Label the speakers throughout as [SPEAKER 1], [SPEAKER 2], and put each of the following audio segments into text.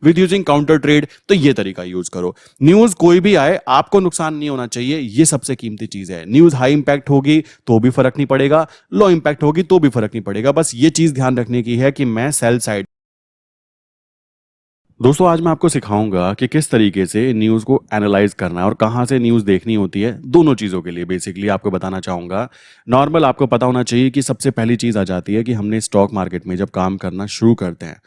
[SPEAKER 1] With using counter trade. तो ये तरीका यूज करो। न्यूज कोई भी आए आपको नुकसान नहीं होना चाहिए, ये सबसे कीमती चीज है। न्यूज हाई इंपैक्ट होगी तो भी फर्क नहीं पड़ेगा, लो इंपैक्ट होगी तो भी फर्क नहीं पड़ेगा। बस ये चीज ध्यान रखने की है कि मैं सेल साइड। दोस्तों आज मैं आपको सिखाऊंगा कि किस तरीके से न्यूज़ को एनालाइज करना है और कहाँ से न्यूज़ देखनी होती है। दोनों चीज़ों के लिए बेसिकली आपको बताना चाहूँगा। नॉर्मल आपको पता होना चाहिए कि सबसे पहली चीज़ आ जाती है कि हमने स्टॉक मार्केट में जब काम करना शुरू करते हैं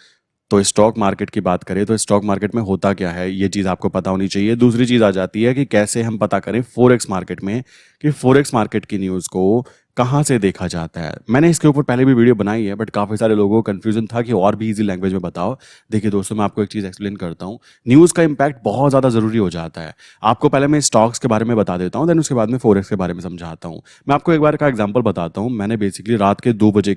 [SPEAKER 1] तो स्टॉक मार्केट की बात करें तो स्टॉक मार्केट में होता क्या है, ये चीज़ आपको पता होनी चाहिए। दूसरी चीज़ आ जाती है कि कैसे हम पता करें फॉरेक्स मार्केट में कि फॉरेक्स मार्केट की न्यूज़ को कहाँ से देखा जाता है। मैंने इसके ऊपर पहले भी वीडियो बनाई है बट काफ़ी सारे लोगों को कन्फ्यूजन था कि और भी इजी लैंग्वेज में बताओ। देखिए दोस्तों मैं आपको एक चीज़ एक्सप्लेन करता हूँ। न्यूज़ का इम्पैक्ट बहुत ज़्यादा ज़रूरी हो जाता है। आपको पहले मैं स्टॉक्स के बारे में बता देता हूँ, देन उसके बाद में फॉरेक्स के बारे में समझाता हूँ। मैं आपको एक बार का एग्जाम्पल बताता हूँ। मैंने बेसिकली रात के 2 बजे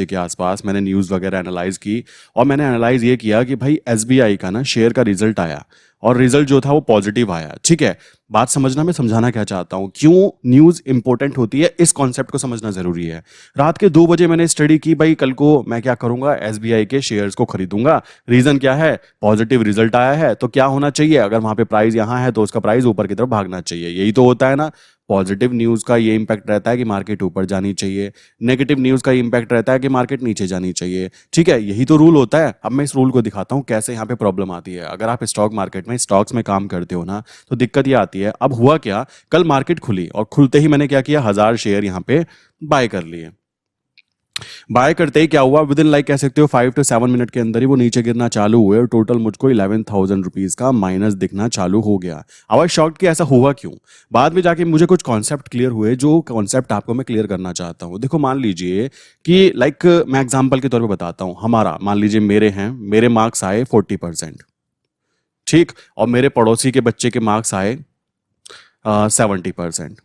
[SPEAKER 1] के आसपास मैंने न्यूज़ वगैरह एनालाइज की और मैंने एनालाइज ये किया कि भाई एसबीआई का ना शेयर का रिजल्ट आया और रिजल्ट जो था वो पॉजिटिव आया। ठीक है, बात समझना, मैं समझाना क्या चाहता हूं, क्यों न्यूज़ इंपॉर्टेंट होती है, इस कॉन्सेप्ट को समझना जरूरी है। रात के 2 बजे मैंने स्टडी की, भाई कल को मैं क्या करूंगा, एसबीआई के शेयर्स को खरीदूंगा। रीजन क्या है, पॉजिटिव रिजल्ट आया है तो क्या होना चाहिए, अगर वहां पे प्राइस यहां है तो उसका प्राइस ऊपर की तरफ भागना चाहिए। यही तो होता है ना। पॉजिटिव न्यूज़ का ये इंपैक्ट रहता है कि मार्केट ऊपर जानी चाहिए, नेगेटिव न्यूज़ का इंपैक्ट रहता है कि मार्केट नीचे जानी चाहिए। ठीक है, यही तो रूल होता है। अब मैं इस रूल को दिखाता हूं कैसे यहाँ पे प्रॉब्लम आती है। अगर आप स्टॉक मार्केट में स्टॉक्स में काम करते हो ना तो दिक्कत ये आती है। अब हुआ क्या, कल मार्केट खुली और खुलते ही मैंने क्या किया, 1000 शेयर यहाँ पे बाय कर लिए। बाय करते ही क्या हुआ, विद इन लाइक कह सकते हो 5 to 7 मिनट के अंदर ही वो नीचे गिरना चालू हुए और टोटल मुझको 11,000 रुपीज का माइनस दिखना चालू हो गया। आई वाज शॉक्ड कि ऐसा हुआ क्यों। बाद में जाके मुझे कुछ कॉन्सेप्ट क्लियर हुए, जो कॉन्सेप्ट आपको मैं क्लियर करना चाहता हूँ। देखो मान लीजिए कि लाइक मैं एग्जाम्पल के तौर पर बताता हूँ, हमारा मान लीजिए मेरे मार्क्स आए 40%। ठीक, और मेरे पड़ोसी के बच्चे के मार्क्स आए 70%।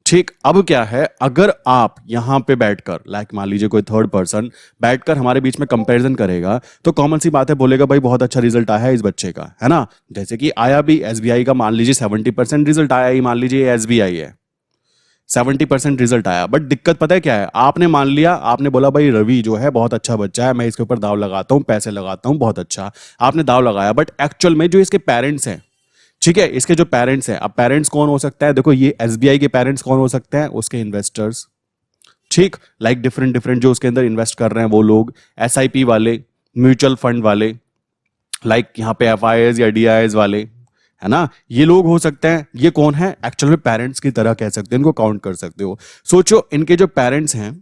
[SPEAKER 1] ठीक, अब क्या है, अगर आप यहां पे बैठकर लाइक मान लीजिए कोई थर्ड पर्सन बैठकर हमारे बीच में कंपैरिजन करेगा तो कॉमन सी बात है, बोलेगा भाई बहुत अच्छा रिजल्ट आया है इस बच्चे का, है ना। जैसे कि आया भी एसबीआई का, मान लीजिए 70% रिजल्ट आया ही, मान लीजिए एसबीआई है, 70% रिजल्ट आया। बट दिक्कत पता है क्या है, आपने मान लिया, आपने बोला भाई रवि जो है बहुत अच्छा बच्चा है, मैं इसके ऊपर दाव लगाता हूं, पैसे लगाता हूं, बहुत अच्छा, आपने दाव लगाया। बट एक्चुअल में जो इसके पेरेंट्स हैं, ठीक है, इसके जो पेरेंट्स हैं, अब पेरेंट्स कौन हो सकता है, देखो ये एसबीआई के पेरेंट्स कौन हो सकते हैं, उसके इन्वेस्टर्स। ठीक, लाइक डिफरेंट डिफरेंट जो उसके अंदर इन्वेस्ट कर रहे हैं वो लोग, एसआईपी वाले, म्यूचुअल फंड वाले, लाइक यहाँ पे एफआईआईज या डीआईआईज वाले, है ना, ये लोग हो सकते हैं। ये कौन है, एक्चुअल में पेरेंट्स की तरह कह सकते हैं, इनको काउंट कर सकते हो। सोचो इनके जो पेरेंट्स हैं,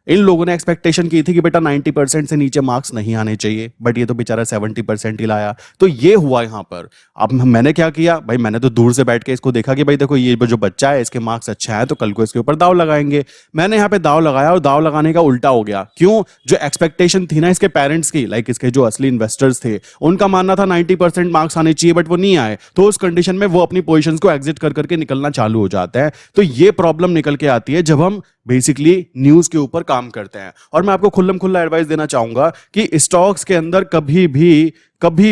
[SPEAKER 1] इन लोगों ने एक्सपेक्टेशन की थी कि बेटा 90% से नीचे मार्क्स नहीं आने चाहिए, बट ये तो बेचारा 70% ही लाया। तो ये हुआ यहां पर। अब मैंने क्या किया, भाई मैंने तो दूर से बैठ के इसको देखा कि भाई देखो ये जो बच्चा है इसके मार्क्स अच्छा है तो कल को इसके ऊपर दाव लगाएंगे। मैंने यहाँ पे दाव लगाया और दाव लगाने का उल्टा हो गया। क्यों, जो एक्सपेक्टेशन थी ना इसके पेरेंट्स की, लाइक इसके जो असली इन्वेस्टर्स थे, उनका मानना था 90% मार्क्स आने चाहिए बट वो नहीं आए, तो उस कंडीशन में वो अपनी पोजिशन को एग्जिट कर करके निकलना चालू हो जाता है। तो ये प्रॉब्लम निकल के आती है जब हम बेसिकली न्यूज के ऊपर काम करते हैं। और मैं आपको खुल्लम खुल्ला एडवाइस देना चाहूंगा कि स्टॉक्स के अंदर कभी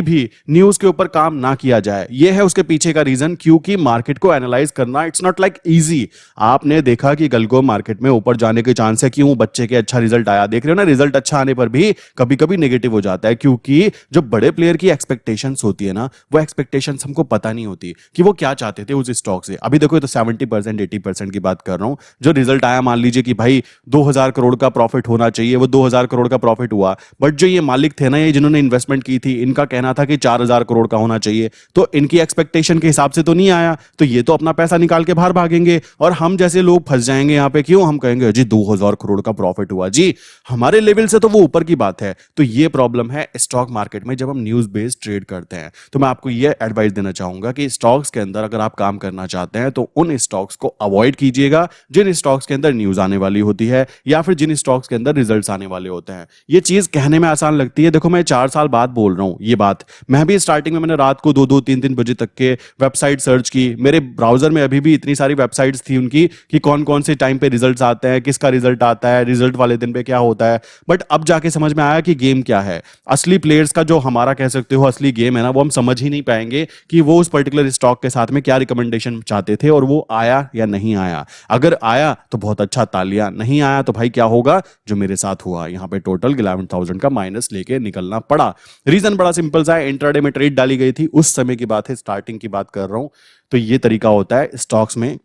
[SPEAKER 1] भी न्यूज के ऊपर काम ना किया जाए। यह है उसके पीछे का रीजन, क्योंकि मार्केट को एनालाइज करना इट्स नॉट लाइक इजी। आपने देखा कि कल को मार्केट में ऊपर जाने के चांस है, क्यों, बच्चे के अच्छा रिजल्ट आया, देख रहे हो ना, रिजल्ट अच्छा आने पर भी कभी कभी नेगेटिव हो जाता है, क्योंकि जो बड़े प्लेयर की एक्सपेक्टेशंस होती है ना, वो एक्सपेक्टेशंस हमको पता नहीं होती कि वो क्या चाहते थे उस स्टॉक से। अभी देखो तो 70% 80% की बात कर रहा हूं। जो रिजल्ट आया, मान लीजिए कि भाई 2000 करोड़ का प्रॉफिट होना चाहिए, वो 2000 करोड़ का प्रॉफिट हुआ, बट जो ये मालिक थे ना, ये जिन्होंने इन्वेस्टमेंट की थी, इनका कहना था कि 4000 करोड़ का होना चाहिए, तो इनकी एक्सपेक्टेशन के हिसाब से तो नहीं आया, तो ये तो अपना पैसा निकाल के बाहर भागेंगे और हम जैसे लोग फंस जाएंगे यहां पे। क्यों, हम कहेंगे जी 2000 करोड़ का प्रॉफिट हुआ जी, हमारे लेवल से तो वो ऊपर की बात है। तो ये प्रॉब्लम है स्टॉक मार्केट में जब हम न्यूज बेस्ड ट्रेड करते हैं। तो मैं आपको ये एडवाइस देना चाहूंगा कि स्टॉक्स के अंदर अगर आप काम करना चाहते हैं तो उन स्टॉक्स को अवॉइड कीजिएगा जिन स्टॉक्स के अंदर न्यूज आने वाली होती है या फिर जिन स्टॉक्स के अंदर रिजल्ट्स आने वाले होते हैं। ये चीज कहने में आसान लगती है, देखो मैं 4 साल बाद बोल रहा हूं ये बात। मैं भी स्टार्टिंग में मैंने रात को 2-2 3-3 बजे तक के वेबसाइट सर्च की, मेरे ब्राउजर में अभी भी इतनी सारी वेबसाइट्स थी उनकी कि कौन कौन से टाइम पे रिजल्ट्स आते हैं, किसका रिजल्ट आता है, रिजल्ट वाले दिन पे क्या होता है। बट अब जाके समझ में आया कि गेम क्या है, असली प्लेयर्स का जो हमारा कह सकते हो असली गेम है ना, वो हम समझ ही नहीं पाएंगे कि वो उस पर्टिकुलर स्टॉक के साथ में क्या रिकमेंडेशन चाहते थे और वो आया या नहीं आया। अगर आया तो बहुत अच्छा, तालियां, नहीं आया तो भाई क्या होगा, जो मेरे साथ हुआ, यहां पे टोटल 11,000 का माइनस लेके निकलना पड़ा। रीजन बड़ा सिंपल सा है, इंट्राडे में ट्रेड डाली गई थी, उस समय की बात है, स्टार्टिंग की बात कर रहा हूं। तो ये तरीका होता है स्टॉक्स में।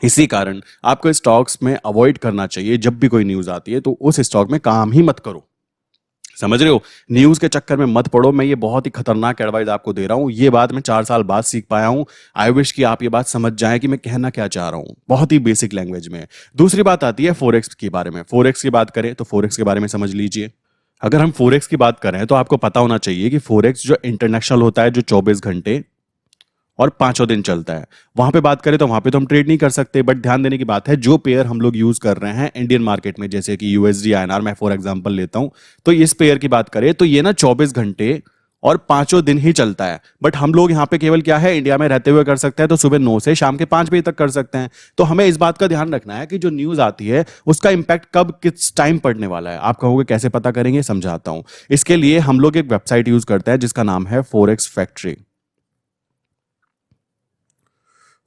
[SPEAKER 1] इसी कारण आपको स्टॉक्स में अवॉइड करना चाहिए, जब भी कोई न्यूज आती है तो उस स्टॉक में काम ही मत करो। समझ रहे हो? न्यूज के चक्कर में मत पड़ो। मैं ये बहुत ही खतरनाक एडवाइस आपको दे रहा हूं। ये बात मैं 4 साल बाद सीख पाया हूं। आई विश कि आप ये बात समझ जाएं कि मैं कहना क्या चाह रहा हूं, बहुत ही बेसिक लैंग्वेज में। दूसरी बात आती है फोरेक्स के बारे में। फोरेक्स की बात करें तो फोरेक्स के बारे में समझ लीजिए। अगर हम फोरेक्स की बात करें तो आपको पता होना चाहिए कि फोरेक्स जो इंटरनेशनल होता है, जो 24 घंटे और 5 दिन चलता है, वहां पे बात करें तो वहां पे तो हम ट्रेड नहीं कर सकते। बट ध्यान देने की बात है, जो पेयर हम लोग यूज कर रहे हैं इंडियन मार्केट में, जैसे कि यूएसडी आईएनआर, मैं फॉर एग्जांपल लेता हूं, तो इस पेयर की बात करें तो ये ना 24 घंटे और 5 दिन ही चलता है। बट हम लोग यहाँ पे केवल क्या है, इंडिया में रहते हुए कर सकते हैं, तो सुबह 9 से शाम के 5 बजे तक कर सकते हैं। तो हमें इस बात का ध्यान रखना है कि जो न्यूज आती है उसका इंपैक्ट कब किस टाइम पड़ने वाला है। आप कहोगे कैसे पता करेंगे, समझाता हूं। इसके लिए हम लोग एक वेबसाइट यूज करते हैं जिसका नाम है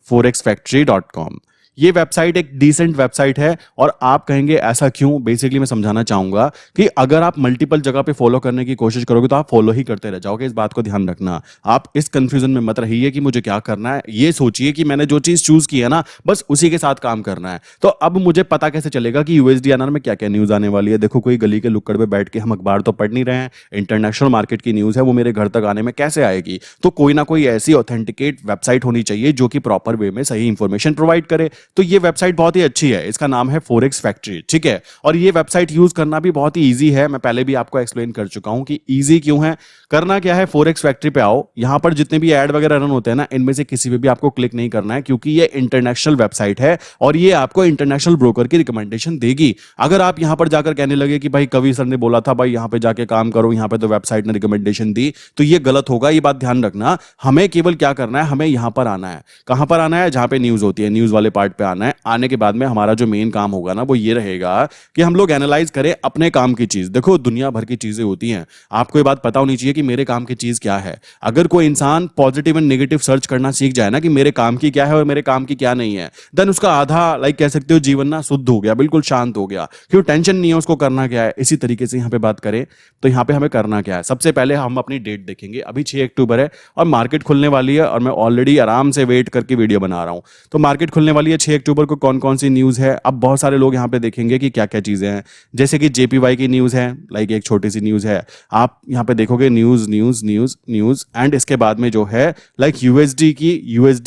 [SPEAKER 1] forexfactory.com। ये वेबसाइट एक डिसेंट वेबसाइट है। और आप कहेंगे ऐसा क्यों, बेसिकली मैं समझाना चाहूंगा कि अगर आप मल्टीपल जगह पे फॉलो करने की कोशिश करोगे तो आप फॉलो ही करते रह जाओगे। इस बात को ध्यान रखना। आप इस कंफ्यूजन में मत रहिए कि मुझे क्या करना है। ये सोचिए कि मैंने जो चीज चूज की है ना, बस उसी के साथ काम करना है। तो अब मुझे पता कैसे चलेगा कि यूएसडी आईएनआर में क्या क्या न्यूज आने वाली है। देखो, कोई गली के लुक्कड़ पे बैठ के हम अखबार तो पढ़ नहीं रहे हैं। इंटरनेशनल मार्केट की न्यूज है, वो मेरे घर तक आने में कैसे आएगी? तो कोई ना कोई ऐसी ऑथेंटिकेट वेबसाइट होनी चाहिए जो कि प्रॉपर वे में सही इंफॉर्मेशन प्रोवाइड करे। तो ये वेबसाइट बहुत ही अच्छी है, इसका नाम है फॉरेक्स फैक्ट्री, ठीक है। और ये वेबसाइट यूज करना भी बहुत ही इजी है। मैं पहले भी आपको एक्सप्लेन कर चुका हूं कि इजी क्यों है। करना क्या है, फॉरेक्स फैक्ट्री पे आओ। यहां पर जितने भी ऐड वगैरह रन होते हैं ना, इनमें से किसी पे भी आपको क्लिक नहीं करना है, क्योंकि ये इंटरनेशनल वेबसाइट है और ये आपको इंटरनेशनल ब्रोकर की रिकमेंडेशन देगी। अगर आप यहां पर जाकर कहने लगे कि भाई कवि सर ने बोला था, भाई यहां पे जाके काम करो, यहां पे तो वेबसाइट ने रिकमेंडेशन दी, तो ये गलत होगा। ये बात ध्यान रखना। हमें केवल क्या करना है, हमें यहां पर आना है। कहां पर आना है? जहां पे न्यूज होती है, न्यूज वाले पार्ट पे आना है। आने के बाद में हमारा जो मेन काम होगा ना, वो ये रहेगा कि हम लोग एनालाइज करें अपने काम की चीज। देखो, दुनिया भर की चीजें होती हैं, आपको ये बात पता होनी चाहिए कि मेरे काम की चीज क्या है। अगर कोई इंसान पॉजिटिव एंड नेगेटिव सर्च करना सीख जाए ना कि मेरे काम की क्या है और मेरे काम की क्या नहीं है, देन उसका आधा कह सकते हो जीवन ना शुद्ध हो गया, बिल्कुल शांत हो गया। क्यों? टेंशन नहीं है उसको करना क्या है। इसी तरीके से यहां पे बात करें तो यहां पे हमें करना क्या है, सबसे पहले हम अपनी डेट देखेंगे। अभी 6 अक्टूबर है और मार्केट खुलने वाली है, और मैं ऑलरेडी आराम से वेट करके वीडियो बना रहा हूं। तो मार्केट खुलने वाली है 6 अक्टूबर को। कौन कौन सी न्यूज है? अब बहुत सारे लोग यहाँ पे देखेंगे कि क्या क्या चीजें हैं। जैसे कि जेपीवाई की न्यूज है, एक छोटी सी न्यूज है। आप यहाँ पे देखोगे news news news news, and इसके बाद में जो है यूएसडी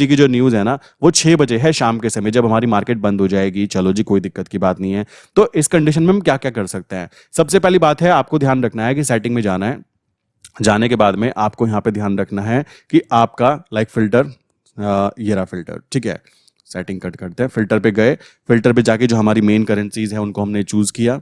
[SPEAKER 1] की जो न्यूज है ना, वो 6 बजे है शाम के समय, जब हमारी मार्केट बंद हो जाएगी। चलो जी, कोई दिक्कत की बात नहीं है। तो इस कंडीशन में हम क्या क्या कर सकते हैं? सबसे पहली बात है, आपको ध्यान रखना है कि सेटिंग में जाना है। जाने के बाद में आपको यहाँ पे ध्यान रखना है कि आपका फिल्टर, ये रहा फिल्टर, ठीक है। सेटिंग कट करते हैं, फिल्टर पे गए। फिल्टर पे जाके जो हमारी मेन करेंसीज है उनको हमने चूज किया।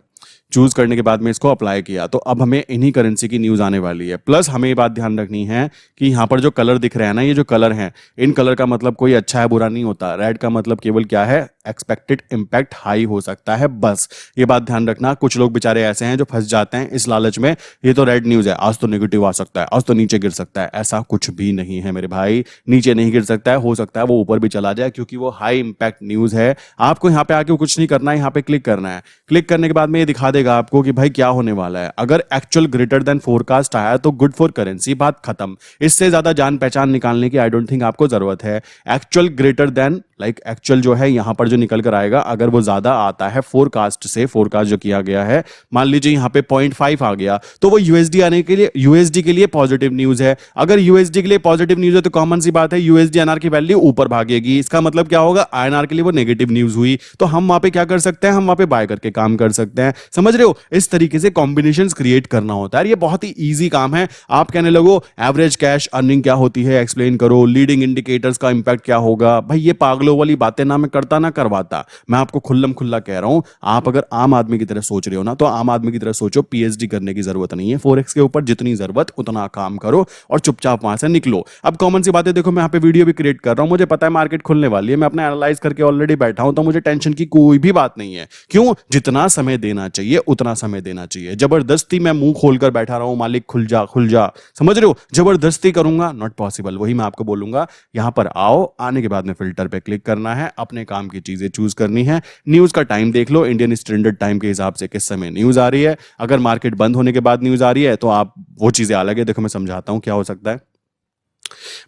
[SPEAKER 1] चूज करने के बाद में इसको अप्लाई किया, तो अब हमें इन्हीं करेंसी की न्यूज आने वाली है। प्लस हमें ये बात ध्यान रखनी है कि यहाँ पर जो कलर दिख रहे हैं ना, ये जो कलर हैं, इन कलर का मतलब कोई अच्छा है बुरा नहीं होता। रेड का मतलब केवल क्या है, एक्सपेक्टेड इंपैक्ट हाई हो सकता है, बस ये बात ध्यान रखना। कुछ लोग बेचारे ऐसे हैं जो फंस जाते हैं इस लालच में, ये तो रेड न्यूज है, आज तो नेगेटिव आ सकता है, आज तो नीचे गिर सकता है। ऐसा कुछ भी नहीं है मेरे भाई, नीचे नहीं गिर सकता है, हो सकता है वो ऊपर भी चला जाए, क्योंकि वो हाई इंपैक्ट न्यूज है। आपको यहाँ पे आके कुछ नहीं करना है, यहाँ पे क्लिक करना है। क्लिक करने के बाद में ये दिखा देगा आपको कि भाई क्या होने वाला है। अगर एक्चुअल ग्रेटर देन फोरकास्ट आया तो गुड फॉर करेंसी, बात खत्म। इससे ज्यादा जान पहचान निकालने की आई डोंट थिंक आपको जरूरत है। एक्चुअल ग्रेटर देन एक्चुअल जो है यहां पर जो निकल कर आएगा, अगर वो ज्यादा आता है फोरकास्ट से, फोरकास्ट जो किया गया है, मान लीजिए यहां पे 0.5 आ गया, तो वो यूएसडी के लिए पॉजिटिव न्यूज है। अगर यूएसडी के लिए पॉजिटिव न्यूज है तो कॉमन सी बात है, यूएसडी आईएनआर की वैल्यू ऊपर भागेगी। इसका मतलब क्या होगा, आईएनआर के लिए वो नेगेटिव न्यूज हुई, तो हम वहां पे क्या कर सकते हैं, हम वहां पे बाय करके काम कर सकते हैं। समझ रहे हो? इस तरीके से कॉम्बिनेशंस क्रिएट करना होता है। ये बहुत ही इजी काम है। आप कहने लगो एवरेज कैश अर्निंग क्या होती है, एक्सप्लेन करो, लीडिंग इंडिकेटर्स का इंपैक्ट क्या होगा। भाई ये पागलों वाली बातें ना मैं करता ना करवाता। मैं आपको खुल्लम खुल्ला कह रहा हूं, आप अगर आम आदमी की तरह सोच रहे हो ना, तो आम आदमी की तरह सोचो। पीएचडी करने की जरूरत नहीं है फोरेक्स के ऊपर, जितनी जरूरत उतना काम करो और चुपचाप वहां से निकलो। अब कॉमन सी बातें देखो, मैं यहाँ पे वीडियो भी क्रिएट कर रहा हूं, मुझे पता है मार्केट खुलने वाली है, मैं अपना एनालाइज करके ऑलरेडी बैठा हूं, तो मुझे टेंशन की कोई भी बात नहीं है। क्यों? जितना समय देना चाहिए उतना समय देना चाहिए। जबरदस्ती मैं मुंह खोलकर बैठा रहा हूं, मालिक खुल जा खुल जा, समझ रहे हो? जबरदस्ती करूंगा, नॉट पॉसिबल। वही मैं आपको बोलूंगा, यहां पर आओ, आने के बाद में फिल्टर पे क्लिक क्लिक करना है, अपने काम की चीजें चूज करनी है। न्यूज का टाइम देख लो, इंडियन स्टैंडर्ड टाइम के हिसाब से किस समय न्यूज आ रही है। अगर मार्केट बंद होने के बाद न्यूज आ रही है तो आप वो चीजें अलग है। देखो मैं समझाता हूं क्या हो सकता है।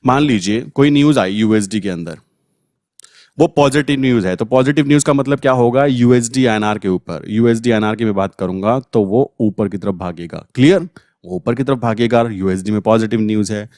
[SPEAKER 1] मान लीजिए कोई न्यूज आई यूएसडी के अंदर, वो पॉजिटिव न्यूज है, तो पॉजिटिव न्यूज का मतलब क्या होगा, यूएसडी आईएनआर के ऊपर, यूएसडी आईएनआर की मैं बात करूंगा तो वो ऊपर की तरफ भागेगा। क्लियर, वो ऊपर की तरफ भागेगा, यूएसडी में पॉजिटिव न्यूज है।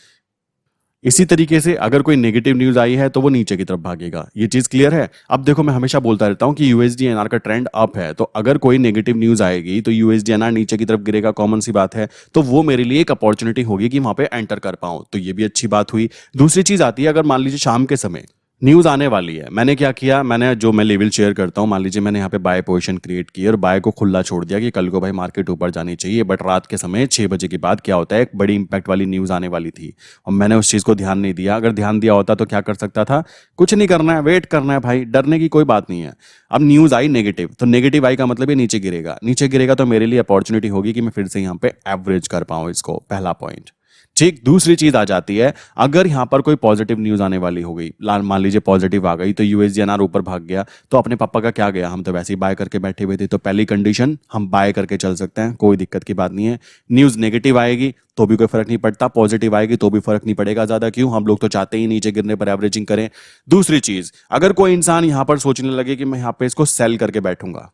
[SPEAKER 1] इसी तरीके से अगर कोई नेगेटिव न्यूज आई है तो वो नीचे की तरफ भागेगा। ये चीज क्लियर है। अब देखो मैं हमेशा बोलता रहता हूं कि यूएसडी एनआर का ट्रेंड अप है, तो अगर कोई नेगेटिव न्यूज आएगी तो यूएसडी एनआर नीचे की तरफ गिरेगा, कॉमन सी बात है। तो वो मेरे लिए एक अपॉर्चुनिटी होगी कि वहां पे एंटर कर पाऊं, तो ये भी अच्छी बात हुई। दूसरी चीज आती है, अगर मान लीजिए शाम के समय न्यूज आने वाली है, मैंने क्या किया, मैंने जो मैं लेवल शेयर करता हूं, मान लीजिए मैंने यहाँ पे बाय पोजीशन क्रिएट की और बाय को खुला छोड़ दिया कि कल को भाई मार्केट ऊपर जानी चाहिए, बट रात के समय 6 बजे के बाद क्या होता है, एक बड़ी इंपैक्ट वाली न्यूज आने वाली थी और मैंने उस चीज को ध्यान नहीं दिया। अगर ध्यान दिया होता तो क्या कर सकता था, कुछ नहीं करना है, वेट करना है भाई, डरने की कोई बात नहीं है। अब न्यूज आई नेगेटिव, तो नेगेटिव आई का मतलब ये नीचे गिरेगा, नीचे गिरेगा तो मेरे लिए अपॉर्चुनिटी होगी कि मैं फिर से यहाँ पे एवरेज कर पाऊं इसको, पहला पॉइंट। ठीक, दूसरी चीज आ जाती है, अगर यहां पर कोई पॉजिटिव न्यूज आने वाली हो गई, मान लीजिए पॉजिटिव आ गई तो यूएसडीएनआर ऊपर भाग गया, तो अपने पापा का क्या गया, हम तो वैसे ही बाय करके बैठे हुए थे, तो पहली कंडीशन हम बाय करके चल सकते हैं, कोई दिक्कत की बात नहीं है। न्यूज नेगेटिव आएगी तो भी कोई फर्क नहीं पड़ता, पॉजिटिव आएगी तो भी फर्क नहीं पड़ेगा ज्यादा, क्यों, हम लोग तो चाहते ही नीचे गिरने पर एवरेजिंग करें। दूसरी चीज, अगर कोई इंसान यहां पर सोचने लगे कि मैं यहां पे इसको सेल करके बैठूंगा,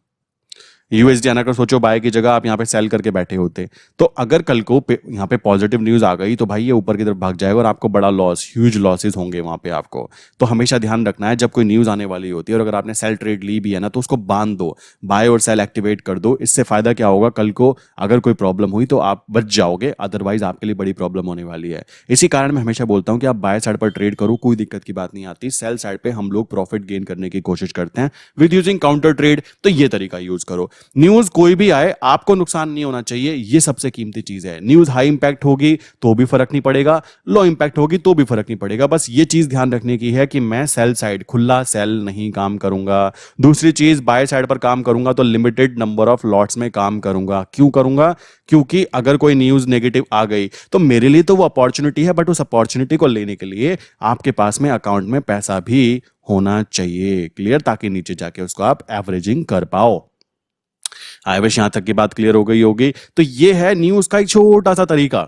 [SPEAKER 1] यूएसडी आना कर सोचो, बाय की जगह आप यहां पे सेल करके बैठे होते, तो अगर कल को यहां पे पॉजिटिव न्यूज आ गई तो भाई ये ऊपर की तरफ भाग जाएगा और आपको बड़ा लॉस, ह्यूज लॉसेस होंगे वहां पे आपको। तो हमेशा ध्यान रखना है जब कोई न्यूज आने वाली होती है और अगर आपने सेल ट्रेड ली भी है ना तो उसको बांध दो, बाय और सेल एक्टिवेट कर दो। इससे फायदा क्या होगा, कल को अगर कोई प्रॉब्लम हुई तो आप बच जाओगे, अदरवाइज आपके लिए बड़ी प्रॉब्लम होने वाली है। इसी कारण मैं हमेशा बोलता हूं कि आप बाय साइड पर ट्रेड करो, कोई दिक्कत की बात नहीं आती, सेल साइड पे हम लोग प्रॉफिट गेन करने की कोशिश करते हैं विद यूजिंग काउंटर ट्रेड, तो ये तरीका यूज करो। न्यूज कोई भी आए आपको नुकसान नहीं होना चाहिए, ये सबसे कीमती चीज है। न्यूज हाई इंपैक्ट होगी तो भी फर्क नहीं पड़ेगा, लो इंपैक्ट होगी तो भी फर्क नहीं पड़ेगा, बस ये चीज ध्यान रखने की है कि मैं सेल साइड, खुला सेल नहीं काम करूंगा। दूसरी चीज, बाय साइड पर काम करूंगा तो लिमिटेड नंबर ऑफ लॉट्स में काम करूंगा। क्यों करूंगा, क्योंकि अगर कोई न्यूज नेगेटिव आ गई तो मेरे लिए तो वो अपॉर्चुनिटी है, बट उस अपॉर्चुनिटी को लेने के लिए आपके पास में अकाउंट में पैसा भी होना चाहिए। क्लियर, ताकि नीचे जाके उसको आप एवरेजिंग कर पाओ। आई विश यहां तक की बात क्लियर हो गई होगी। तो ये है न्यूज का एक छोटा सा तरीका,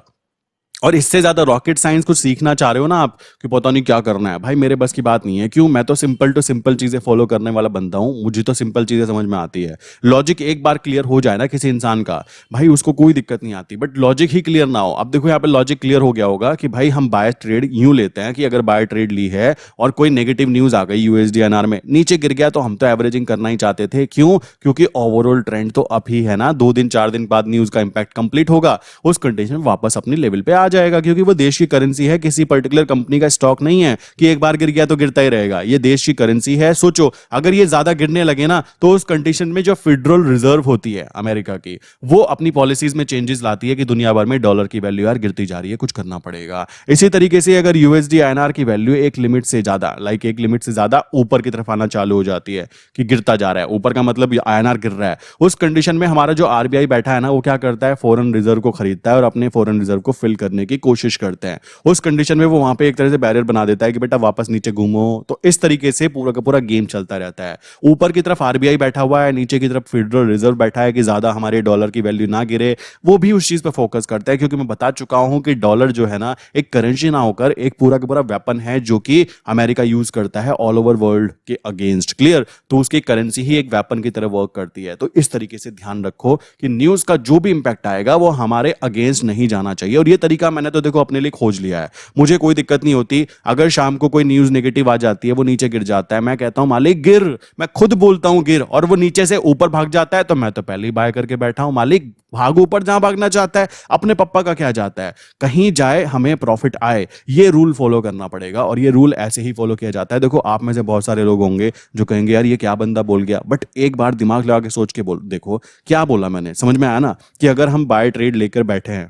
[SPEAKER 1] और इससे ज्यादा रॉकेट साइंस कुछ सीखना चाह रहे हो ना आप कि पता नहीं क्या करना है, भाई मेरे बस की बात नहीं है। क्यों, मैं तो सिंपल टू सिंपल चीजें फॉलो करने वाला बंदा हूं, मुझे तो सिंपल चीजें समझ में आती है। लॉजिक एक बार क्लियर हो जाए ना किसी इंसान का, भाई उसको कोई दिक्कत नहीं आती, बट लॉजिक ही क्लियर ना हो। अब देखो यहाँ पे लॉजिक क्लियर हो गया होगा कि भाई हम बाय ट्रेड यूं लेते हैं कि अगर बाय ट्रेड ली है और कोई नेगेटिव न्यूज आ गई यूएसडीएनआर में, नीचे गिर गया, तो हम तो एवरेजिंग करना ही चाहते थे। क्यों, क्योंकि ओवरऑल ट्रेंड तो अप ही है ना, 2 दिन 4 दिन बाद न्यूज का इंपैक्ट कंप्लीट होगा, उस कंडीशन में वापस अपनी लेवल पे आ जाएगा, क्योंकि वो देश की करेंसी है, किसी पर्टिकुलर कंपनी का स्टॉक नहीं है कि एक बार गिर गया तो गिरता ही रहेगा। ये देश की करेंसी है। सोचो अगर ये ज्यादा गिरने लगे ना तो उस कंडीशन में जो फेडरल रिजर्व होती है अमेरिका की, वो अपनी पॉलिसीज में चेंजेस लाती है कि दुनिया भर में डॉलर की वैल्यू यार गिरती जा रही है, कुछ करना पड़ेगा। इसी तरीके से अगर यूएसडी आईएनआर की वैल्यू एक लिमिट से ज्यादा, एक लिमिट से ज्यादा ऊपर की तरफ आना चालू हो जाती है कि गिरता जा रहा है, ऊपर का मतलब आईएनआर गिर रहा है, उस कंडीशन में हमारा जो आरबीआई बैठा है ना, वो क्या करता है, फॉरेन रिजर्व को खरीदता है और अपने फॉरेन रिजर्व को फिल करने की कोशिश करते हैं। उस कंडीशन में वो वहां पे एक तरह से बैरियर बना देता है कि बेटा वापस नीचे घूमो। तो इस तरीके से पूरा का पूरा गेम चलता रहता है। ऊपर की तरफ आरबीआई बैठा हुआ है, नीचे की तरफ फेडरल रिजर्व बैठा है कि ज्यादा हमारे डॉलर की वैल्यू ना गिरे, वो भी उस चीज पे फोकस करता है। क्योंकि मैं बता चुका हूं कि डॉलर जो है ना एक करेंसी ना होकर एक पूरा का पूरा वेपन है जो कि अमेरिका यूज करता है ऑल ओवर वर्ल्ड के अगेंस्ट। क्लियर, तो उसकी करेंसी ही एक वेपन की तरह वर्क करती है। तो इस तरीके से ध्यान रखो कि न्यूज का जो भी इंपैक्ट आएगा वो हमारे अगेंस्ट नहीं जाना चाहिए। और ये तरीका मैंने तो देखो अपने लिए खोज लिया है, मुझे कोई दिक्कत नहीं होती। अगर शाम को कोई न्यूज नेगेटिव आ जाती है, वो नीचे गिर जाता है, मैं कहता हूं मालिक गिर, मैं खुद बोलता हूं गिर, और वो नीचे से ऊपर भाग जाता है तो मैं तो पहले ही बाय करके बैठा हूं, मालिक भाग ऊपर जहां भागना चाहता है, अपने पप्पा का क्या जाता है, कहीं जाए हमें प्रॉफिट आए, ये रूल फॉलो करना पड़ेगा। और ये रूल ऐसे ही फॉलो किया जाता है। देखो आप में से बहुत सारे लोग होंगे जो कहेंगे यार ये क्या बंदा बोल गया, बट एक बार दिमाग लगा के सोच के बोल देखो क्या बोला मैंने, समझ में आया ना कि अगर हम बाय ट्रेड लेकर बैठे हैं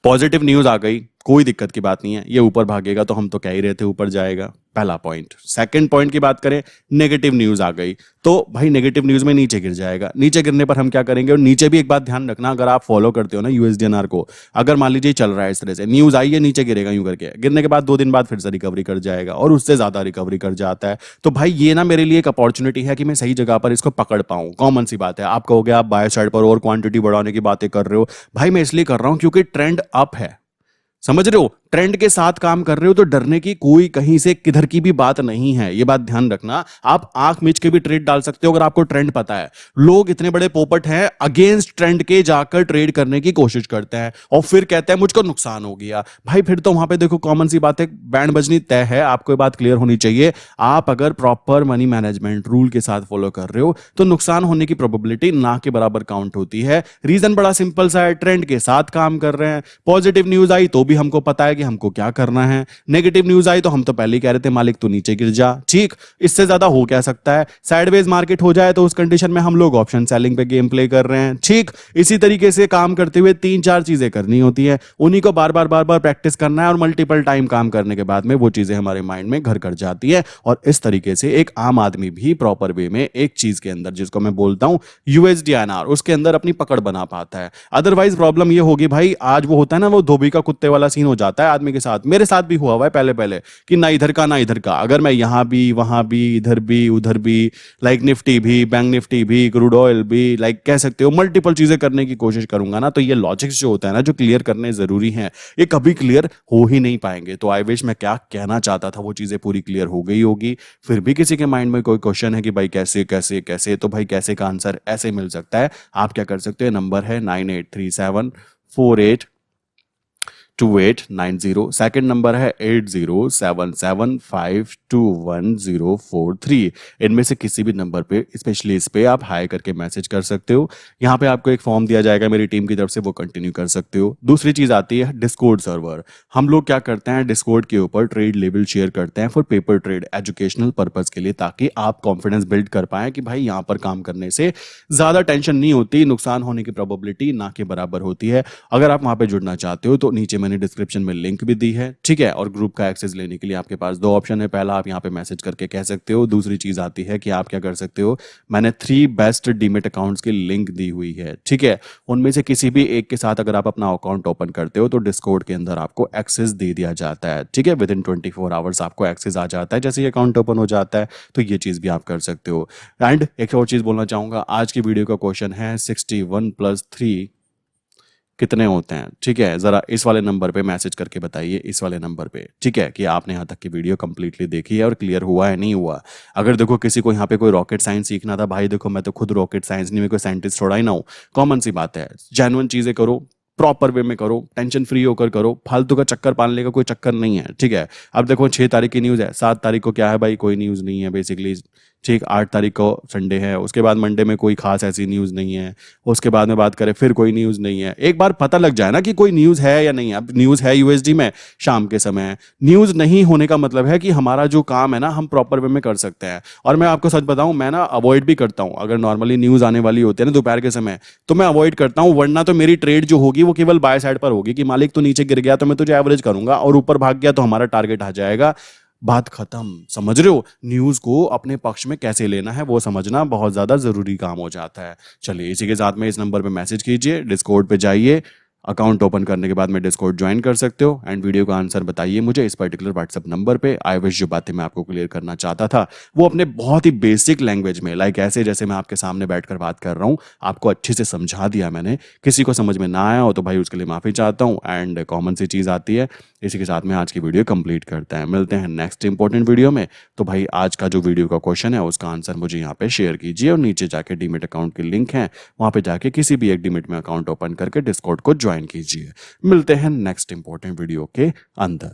[SPEAKER 1] पॉजिटिव न्यूज आ गई, कोई दिक्कत की बात नहीं है, ये ऊपर भागेगा तो हम तो कह ही रहे थे ऊपर जाएगा, पहला पॉइंट। सेकंड पॉइंट की बात करें, नेगेटिव न्यूज आ गई तो भाई नेगेटिव न्यूज में नीचे गिर जाएगा। नीचे गिरने पर हम क्या करेंगे, और नीचे भी एक बात ध्यान रखना, अगर आप फॉलो करते हो ना यूएसडीएनआर को, अगर मान लीजिए चल रहा है इस तरह से, न्यूज आई है, नीचे गिरेगा यूं करके, गिरने के बाद 2 दिन बाद फिर से रिकवरी कर जाएगा और उससे ज्यादा रिकवरी कर जाता है। तो भाई ये ना मेरे लिए एक अपॉर्चुनिटी है कि मैं सही जगह पर इसको पकड़ पाऊं। कॉमन सी बात है, आप कहोगे आप बाय साइड पर और क्वांटिटी बढ़ाने की बातें कर रहे हो, भाई मैं इसलिए कर रहा हूं क्योंकि ट्रेंड अप है, समझ रहे हो, ट्रेंड के साथ काम कर रहे हो तो डरने की कोई कहीं से किधर की भी बात नहीं है, ये बात ध्यान रखना। आप आंख मीच के भी ट्रेड डाल सकते हो अगर आपको ट्रेंड पता है। लोग इतने बड़े पोपट हैं, अगेंस्ट ट्रेंड के जाकर ट्रेड करने की कोशिश करते हैं और फिर कहते हैं मुझको नुकसान हो गया। भाई फिर तो वहां पे देखो कॉमन सी बात है, बैंड बजनी तय है, आपको ये बात क्लियर होनी चाहिए। आप अगर प्रॉपर मनी मैनेजमेंट रूल के साथ फॉलो कर रहे हो तो नुकसान होने की प्रोबेबिलिटी ना के बराबर काउंट होती है। रीजन बड़ा सिंपल सा है, ट्रेंड के साथ काम कर रहे हैं। पॉजिटिव न्यूज आई तो भी हमको पता है कि हमको क्या करना है, नेगेटिव न्यूज आई तो हम तो पहले ही कह रहे थे मालिक तू नीचे गिर जा, ठीक। इससे ज्यादा हो क्या सकता है, साइडवेज मार्केट हो जाए तो उस कंडीशन में हम लोग ऑप्शन सेलिंग पे गेम प्ले कर रहे हैं, ठीक। इसी तरीके से काम करते हुए 3-4 चीजें करनी होती है, उन्हीं को बार बार प्रैक्टिस करना है और मल्टीपल टाइम काम करने के बाद में वो चीजें हमारे माइंड में घर कर जाती है। और इस तरीके से एक आम आदमी भी प्रॉपर वे में एक चीज के अंदर, जिसको मैं बोलता हूं यूएसडीआईएनआर, उसके अंदर अपनी पकड़ बना पाता है। अदरवाइज प्रॉब्लम ये होगी भाई, आज वो होता है ना वो धोबी का कुत्ते वाला सीन हो जाता है आदमी के साथ, मेरे साथ भी हुआ है पहले कि ना इधर का ना इधर का, अगर मैं यहां भी वहां भी इधर भी उधर भी, लाइक निफ्टी भी, बैंक निफ्टी भी, क्रूड ऑयल भी, लाइक कह सकते हो मल्टीपल चीजें करने की कोशिश करूंगा ना, तो ये लॉजिक्स जो होता है ना, जो क्लियर करने जरूरी हैं, ये कभी क्लियर हो ही नहीं पाएंगे। तो आई विश मैं क्या कहना चाहता था वो चीजें पूरी क्लियर हो गई होगी। फिर भी किसी के माइंड में कोई क्वेश्चन है कि भाई कैसे कैसे कैसे, तो भाई कैसे का आंसर ऐसे मिल सकता है। आप क्या कर सकते हो, नंबर है 9837482890, सेकंड नंबर है 8077521043। इनमें से किसी भी नंबर पे, स्पेशली इस पे आप हाई करके मैसेज कर सकते हो। यहाँ पे आपको एक फॉर्म दिया जाएगा मेरी टीम की तरफ से, वो कंटिन्यू कर सकते हो। दूसरी चीज आती है डिस्कॉर्ड सर्वर। हम लोग क्या करते हैं, डिस्कॉर्ड के ऊपर ट्रेड लेवल शेयर करते हैं for paper trade, educational purpose के लिए, ताकि आप कॉन्फिडेंस बिल्ड कर पाए कि भाई यहाँ पर काम करने से ज्यादा टेंशन नहीं होती, नुकसान होने की प्रोबेबिलिटी ना के बराबर होती है। अगर आप वहां पे जुड़ना चाहते हो तो नीचे मैंने डिस्क्रिप्शन में लिंक भी दी है, ठीक है। और ग्रुप का एक्सेस लेने के लिए आपके पास 2 ऑप्शन है, पहला आप यहाँ पे मैसेज करके कह सकते हो, दूसरी चीज आती है कि आप क्या कर सकते हो, मैंने 3 बेस्ट डीमेट अकाउंट्स की लिंक दी हुई है, ठीक है। उनमें से किसी भी एक के साथ अगर आप अपना अकाउंट ओपन करते हो तो डिस्कॉर्ड के अंदर आपको एक्सेस दे दिया जाता है, ठीक है। विद इन 24 आवर्स आपको एक्सेस आ जाता है जैसे ही अकाउंट ओपन हो जाता है, तो ये चीज भी आप कर सकते हो। एंड एक और चीज बोलना चाहूंगा, आज की वीडियो का क्वेश्चन है 61 + 3 कितने होते हैं, ठीक है। जरा इस वाले नंबर पे मैसेज करके बताइए, इस वाले नंबर पे, ठीक है, कि आपने यहाँ तक की वीडियो कंप्लीटली देखी है और क्लियर हुआ है नहीं हुआ। अगर देखो किसी को यहाँ पे कोई रॉकेट साइंस सीखना था, भाई देखो मैं तो खुद रॉकेट साइंस नहीं, मैं कोई साइंटिस्ट थोड़ा ही ना हूँ। कॉमन सी बात है, जेन्युइन चीजें करो, प्रॉपर वे में करो, टेंशन फ्री होकर करो, फालतू का चक्कर पालने का कोई चक्कर नहीं है, ठीक है। अब देखो 6 तारीख की न्यूज़ है, 7 तारीख को क्या है भाई, कोई न्यूज़ नहीं है बेसिकली, ठीक। 8 तारीख को संडे है, उसके बाद मंडे में कोई खास ऐसी न्यूज़ नहीं है, उसके बाद में बात करें फिर कोई न्यूज़ नहीं है। एक बार पता लग जाए ना कि कोई न्यूज़ है या नहीं है। अब न्यूज़ है यूएसडी में शाम के समय, न्यूज़ नहीं होने का मतलब है कि हमारा जो काम है ना हम प्रॉपर वे में कर सकते हैं। और मैं आपको सच बताऊं, मैं ना अवॉइड भी करता हूं, अगर नॉर्मली न्यूज़ आने वाली होती है ना दोपहर के समय, तो मैं अवॉइड करता हूं, वरना तो मेरी ट्रेड जो होगी वो केवल बाय साइड पर होगी कि मालिक तो नीचे गिर गया तो मैं तुझे एवरेज करूंगा, और ऊपर भाग गया तो हमारा टारगेट आ जाएगा, बात खत्म। समझ रहे हो, न्यूज को अपने पक्ष में कैसे लेना है वो समझना बहुत ज्यादा जरूरी काम हो जाता है। चलिए इसी के साथ में इस नंबर पे मैसेज कीजिए, डिस्कॉर्ड पे जाइए, अकाउंट ओपन करने के बाद में डिस्कॉर्ड ज्वाइन कर सकते हो, एंड वीडियो का आंसर बताइए मुझे इस पर्टिकुलर व्हाट्सएप नंबर पे। आई विश जो बातें मैं आपको क्लियर करना चाहता था वो अपने बहुत ही बेसिक लैंग्वेज में, लाइक ऐसे जैसे मैं आपके सामने बैठकर बात कर रहा हूँ, आपको अच्छे से समझा दिया मैंने। किसी को समझ में ना आया हो तो भाई उसके लिए माफी चाहता हूँ। एंड कॉमन सी चीज आती है, इसी के साथ में आज की वीडियो कंप्लीट करते हैं, मिलते हैं नेक्स्ट इंपॉर्टेंट वीडियो में। तो भाई आज का जो वीडियो का क्वेश्चन है उसका आंसर मुझे यहाँ पे शेयर कीजिए, और नीचे जाके डीमेट अकाउंट की लिंक है, वहां पे जाके किसी भी एक डीमेट में अकाउंट ओपन करके डिस्कॉर्ड को ज्वाइन कीजिए। मिलते हैं नेक्स्ट इंपॉर्टेंट वीडियो के अंदर।